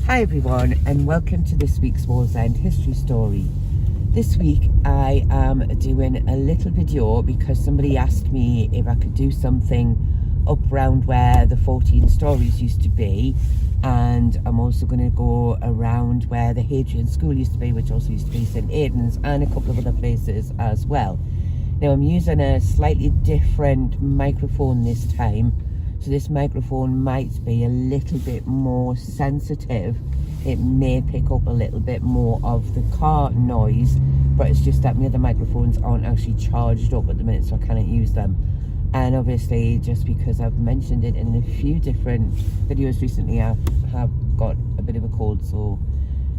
Hi everyone, and welcome to this week's Wallsend history story. This week I am doing a little video because somebody asked me if I could do something up around where the 14 Storeys used to be, and I'm also going to go around where the Hadrian School used to be, which also used to be St Aidan's, and a couple of other places as well. Now I'm using a slightly different microphone this time, so this microphone might be a little bit more sensitive. It may pick up a little bit more of the car noise, but it's just that my other microphones aren't actually charged up at the minute, so I cannot use them. And obviously, just because I've mentioned it in a few different videos recently, I have got a bit of a cold. So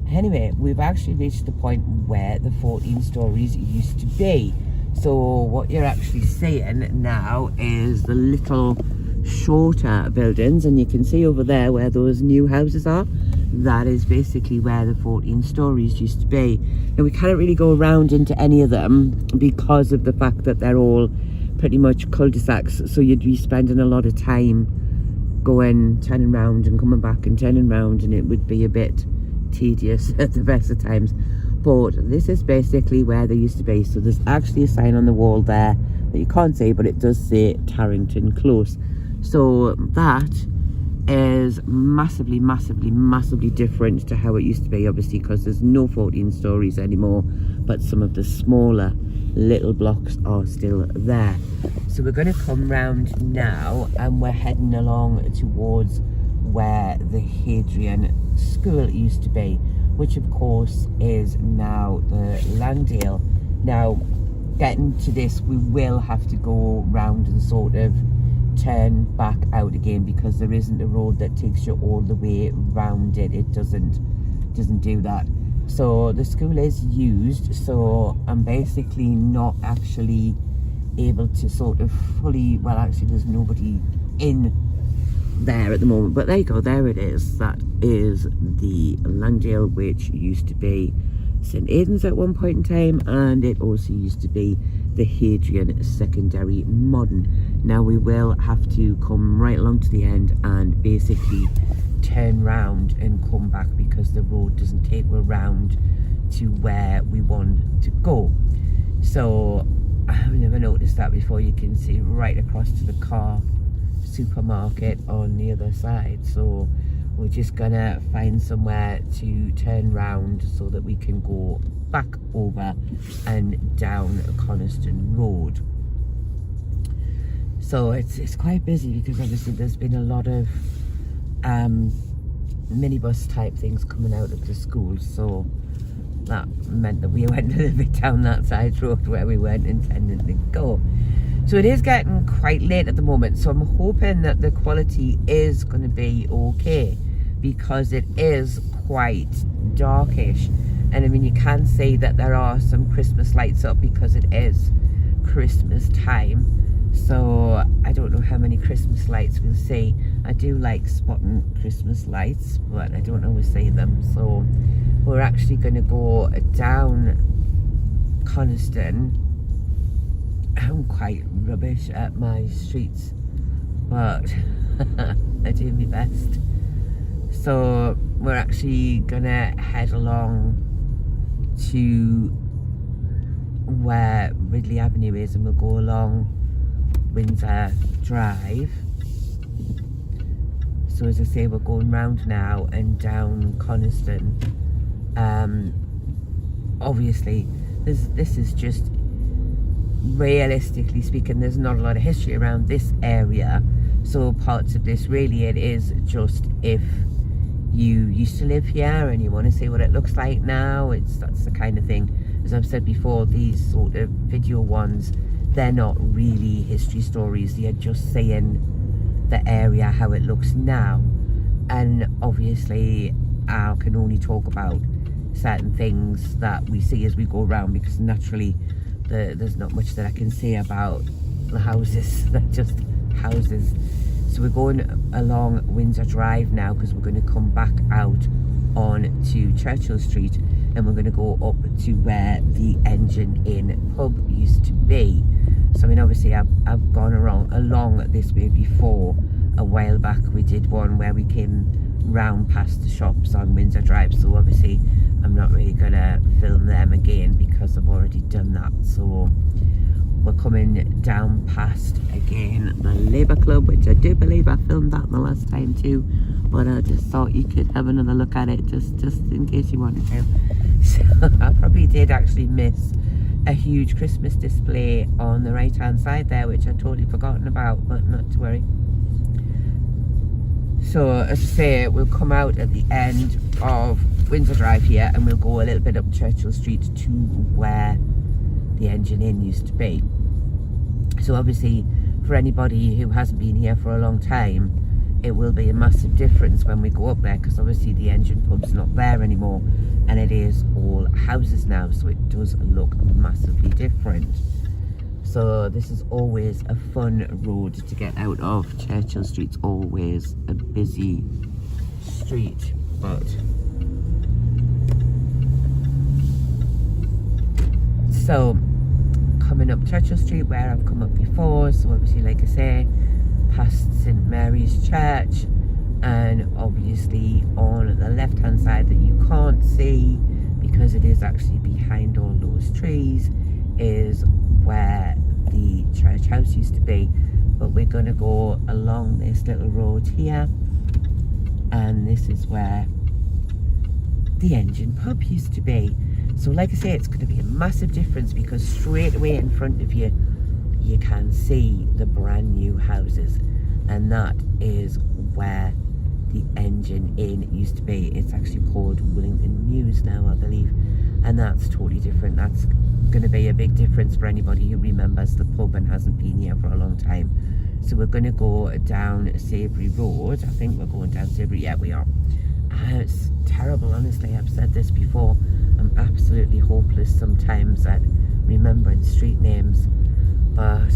anyway, we've actually reached the point where the 14 Storeys used to be. So what you're actually seeing now is the little shorter buildings, and you can see over there where those new houses are. That is basically where the 14 Storeys used to be. And we can't really go around into any of them because of the fact that they're all pretty much cul-de-sacs, so you'd be spending a lot of time going, turning round and coming back and turning round, and it would be a bit tedious at the best of times. But this is basically where they used to be. So there's actually a sign on the wall there that you can't see, but it does say Tarrington Close. So that is massively different to how it used to be, obviously, because there's no 14 Storeys anymore, but some of the smaller little blocks are still there. So we're going to come round now, and we're heading along towards where the Hadrian School used to be, which of course is now the Langdale. Now, getting to this, we will have to go round and sort of turn back out again, because there isn't a road that takes you all the way round it. It doesn't do that. So the school is used, so I'm basically not actually able to sort of fully, well, actually there's nobody in there at the moment, but there you go, there it is. That is the Langdale, which used to be St Aidan's at one point in time, and it also used to be the Hadrian Secondary Modern. Now we will have to come right along to the end and basically turn round and come back, because the road doesn't take us round to where we want to go. So I've never noticed that before. You can see right across to the car supermarket on the other side. So we're just gonna find somewhere to turn round so that we can go back over and down Coniston Road. So it's quite busy, because obviously there's been a lot of minibus type things coming out of the school, so that meant that we went a little bit down that side road where we weren't intending to go. So it is getting quite late at the moment, so I'm hoping that the quality is going to be okay, because it is quite darkish. And I mean, you can see that there are some Christmas lights up because it is Christmas time. So I don't know how many Christmas lights we'll see. I do like spotting Christmas lights, but I don't always see them. So we're actually going to go down Coniston. I'm quite rubbish at my streets, but I do my best. So we're actually gonna head along to where Ridley Avenue is, and we'll go along Windsor Drive. So as I say, we're going round now and down Coniston. Obviously this is just, realistically speaking, there's not a lot of history around this area, so parts of this, really, it is just if you used to live here and you want to see what it looks like now. That's the kind of thing. As I've said before, these sort of video ones, they're not really history stories. They're just saying the area, how it looks now. And obviously I can only talk about certain things that we see as we go around, because naturally there's not much that I can say about the houses. They're just houses. So we're going along Windsor Drive now, because we're going to come back out on to Churchill Street, and we're going to go up to where the Engine Inn pub used to be. So I mean, obviously I've gone along this way before, a while back we did one where we came round past the shops on Windsor Drive, so obviously I'm not really gonna film them again because I've already done that. So we're coming down past again the Labour Club, which I do believe I filmed that the last time too, but I just thought you could have another look at it just in case you wanted to. So I probably did actually miss a huge Christmas display on the right hand side there, which I'd totally forgotten about, but not to worry. So as I say, we'll come out at the end of Windsor Drive here and we'll go a little bit up Churchill Street to where the Engine Inn used to be. So obviously for anybody who hasn't been here for a long time, it will be a massive difference when we go up there, because obviously the Engine pub's not there anymore and it is all houses now, so it does look massively different. So this is always a fun road to get out of. Churchill Street's always a busy street, but so coming up Churchill Street where I've come up before, so obviously like I say, past St Mary's Church, and obviously on the left hand side that you can't see because it is actually behind all those trees is where the church house used to be. But we're going to go along this little road here, and this is where the Engine pub used to be. So like I say, it's going to be a massive difference because straight away in front of you you can see the brand new houses, and that is where the Engine Inn used to be. It's actually called Willington Mews now, I believe, and that's totally different. That's going to be a big difference for anybody who remembers the pub and hasn't been here for a long time. So we're going to go down Savory Road. I think we're going down Savory. Yeah, we are. It's terrible, honestly. I've said this before. I'm absolutely hopeless sometimes at remembering street names, but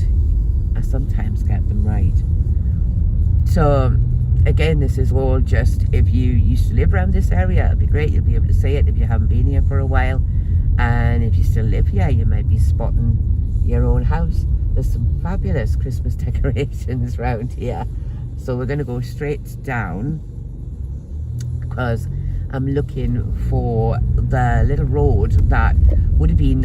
I sometimes get them right. So again, this is all just if you used to live around this area, it'd be great. You'll be able to see it if you haven't been here for a while. And if you still live here, you might be spotting your own house. There's some fabulous Christmas decorations around here. So we're going to go straight down because I'm looking for the little road that would have been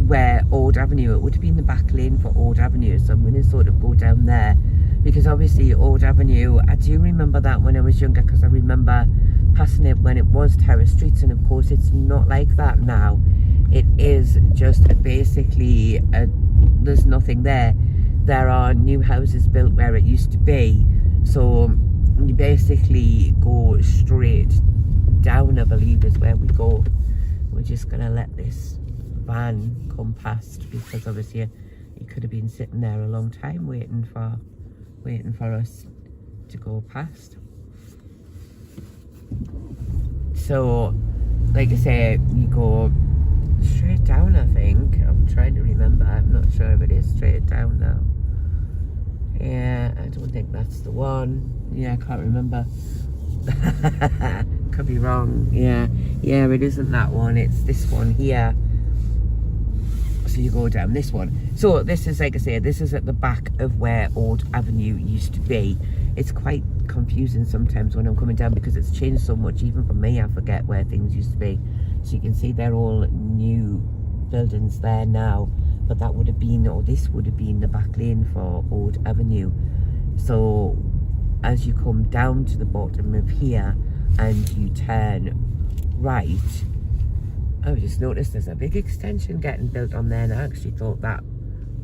where Old Avenue, it would have been the back lane for Old Avenue. So I'm going to sort of go down there because obviously Old Avenue, I do remember that when I was younger, because I remember passing it when it was terrace streets, and of course it's not like that now. It is just basically there's nothing there. There are new houses built where it used to be, so you basically go straight down, I believe is where we go. We're just gonna let this van come past because obviously he could have been sitting there a long time waiting for us to go past. So like I say, you go straight down, I think. I'm trying to remember. I'm not sure if it is straight down now. Yeah, I don't think that's the one. Yeah, I can't remember. Could be wrong. Yeah, it isn't that one. It's this one here. So you go down this one. So this is, like I say, this is at the back of where Old Avenue used to be. It's quite confusing sometimes when I'm coming down because it's changed so much. Even for me, I forget where things used to be. So you can see they're all new buildings there now, but that would have been, or this would have been, the back lane for Old Avenue. So as you come down to the bottom of here and you turn right, I just noticed there's a big extension getting built on there, and I actually thought that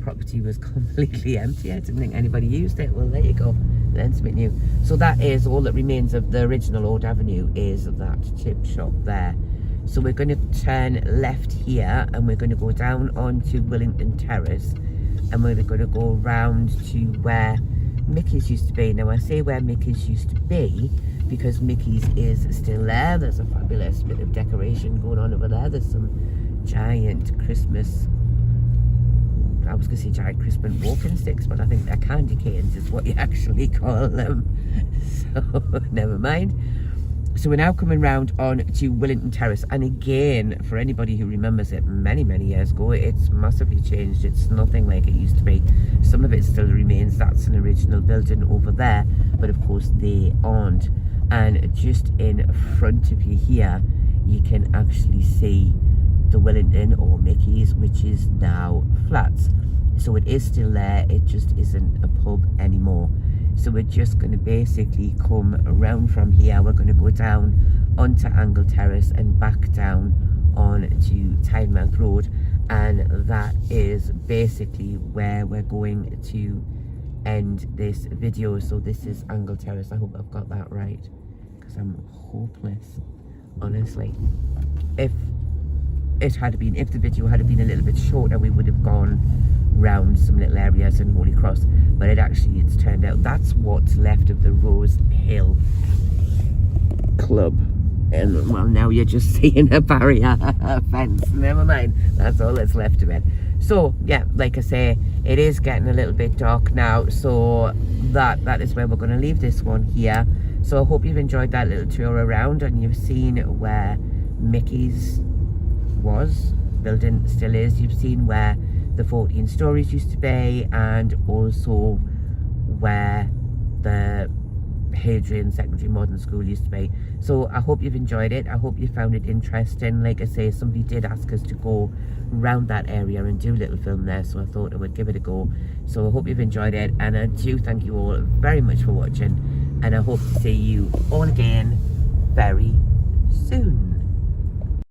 property was completely empty. I didn't think anybody used it. Well, there you go, learn something new. So that is all that remains of the original Old Avenue, is that chip shop there. So we're going to turn left here and we're going to go down onto Willington Terrace, and we're going to go round to where Mickey's used to be. Now I say where Mickey's used to be because Mickey's is still there. There's a fabulous bit of decoration going on over there. There's some giant Christmas, I was going to say giant Christmas walking sticks, but I think they're candy canes is what you actually call them. So never mind. So we're now coming round on to Willington Terrace, and again, for anybody who remembers it many years ago, it's massively changed. It's nothing like it used to be. Some of it still remains. That's an original building over there, but of course they aren't. And just in front of you here, you can actually see the Willington, or Mickey's, which is now flats. So it is still there, it just isn't a pub anymore. So we're just going to basically come around from here. We're going to go down onto Angle Terrace and back down on to Tynemouth Road, and that is basically where we're going to end this video. So this is Angle Terrace. I hope I've got that right, because I'm hopeless, honestly. If the video had been a little bit shorter, we would have gone round some little areas in Holy Cross, but it's turned out that's what's left of the Rose Hill Club. And well, now you're just seeing a barrier fence. Never mind, that's all that's left of it. So yeah, like I say, it is getting a little bit dark now, so that is where we're going to leave this one here. So I hope you've enjoyed that little tour around, and you've seen where Mickey's building still is. You've seen where the 14 Storeys used to be, and also where the Hadrian Secondary Modern School used to be. So I hope you've enjoyed it. I hope you found it interesting. Like I say, somebody did ask us to go around that area and do a little film there, so I thought I would give it a go. So I hope you've enjoyed it, and I do thank you all very much for watching, and I hope to see you all again very soon.